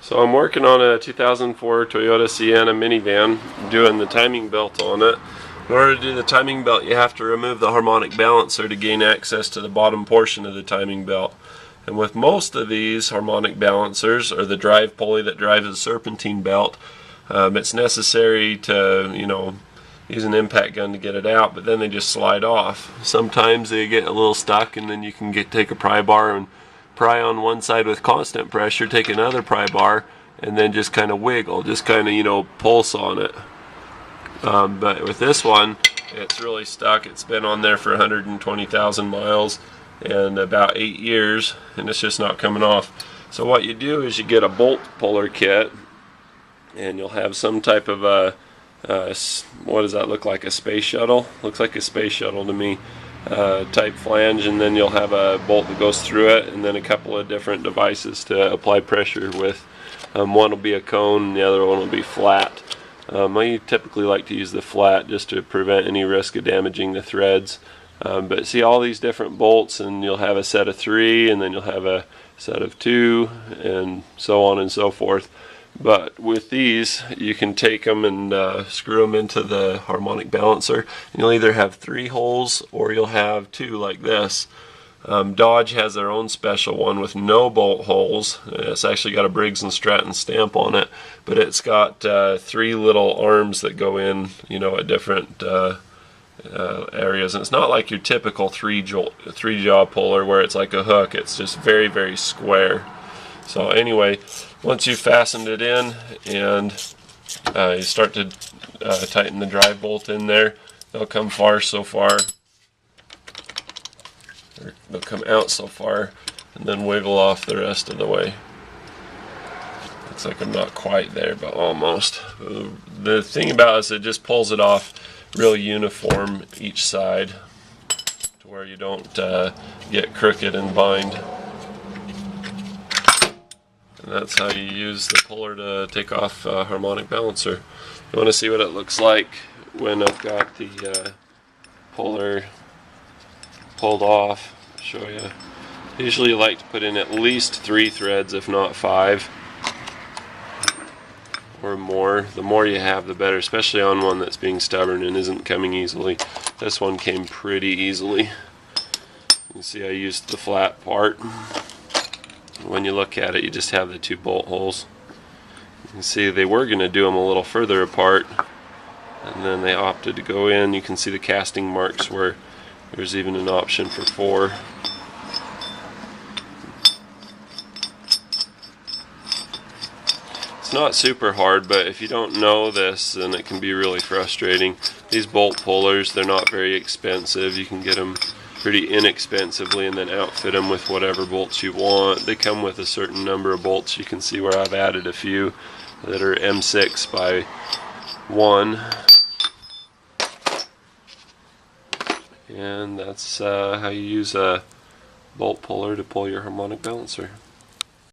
So I'm working on a 2004 Toyota Sienna minivan, doing the timing belt on it. In order to do the timing belt, you have to remove the harmonic balancer to gain access to the bottom portion of the timing belt. And with most of these harmonic balancers, or the drive pulley that drives the serpentine belt, it's necessary to, use an impact gun to get it out, but then they just slide off. Sometimes they get a little stuck, and then you can take a pry bar and pry on one side with constant pressure, take another pry bar, and then just kind of wiggle, just kind of pulse on it. But with this one, it's really stuck. It's been on there for 120,000 miles and about 8 years, and it's just not coming off. So what you do is you get a bolt puller kit, and you'll have some type of a what does that look like? A space shuttle? Looks like a space shuttle to me. Type flange, and then you'll have a bolt that goes through it, and then a couple of different devices to apply pressure with. One will be a cone, and the other one will be flat. I typically like to use the flat just to prevent any risk of damaging the threads. But see all these different bolts, and you'll have a set of 3, and then you'll have a set of 2, and so on and so forth. But with these, you can take them and screw them into the harmonic balancer. And you'll either have 3 holes, or you'll have 2 like this. Dodge has their own special one with no bolt holes. It's actually got a Briggs & Stratton stamp on it, but it's got 3 little arms that go in, at different areas. And it's not like your typical 3-jaw puller where it's like a hook. It's just very, very square. So anyway, once you've fastened it in and you start to tighten the drive bolt in there, they'll come so far, or they'll come out so far, and then wiggle off the rest of the way. Looks like I'm not quite there, but almost. The thing about it is it just pulls it off real uniform each side, to where you don't get crooked and bind. And that's how you use the puller to take off a harmonic balancer. You want to see what it looks like when I've got the puller pulled off. I'll show you. Usually you like to put in at least 3 threads, if not 5 or more. The more you have, the better, especially on one that's being stubborn and isn't coming easily. This one came pretty easily. You can see I used the flat part. When you look at it, you just have the 2 bolt holes. You can see they were going to do them a little further apart, and then they opted to go in. You can see the casting marks where there's even an option for 4. It's not super hard, but if you don't know this, then it can be really frustrating. These bolt pullers, they're not very expensive. You can get them pretty inexpensively and then outfit them with whatever bolts you want. They come with a certain number of bolts. You can see where I've added a few that are M6 by 1, and that's how you use a bolt puller to pull your harmonic balancer.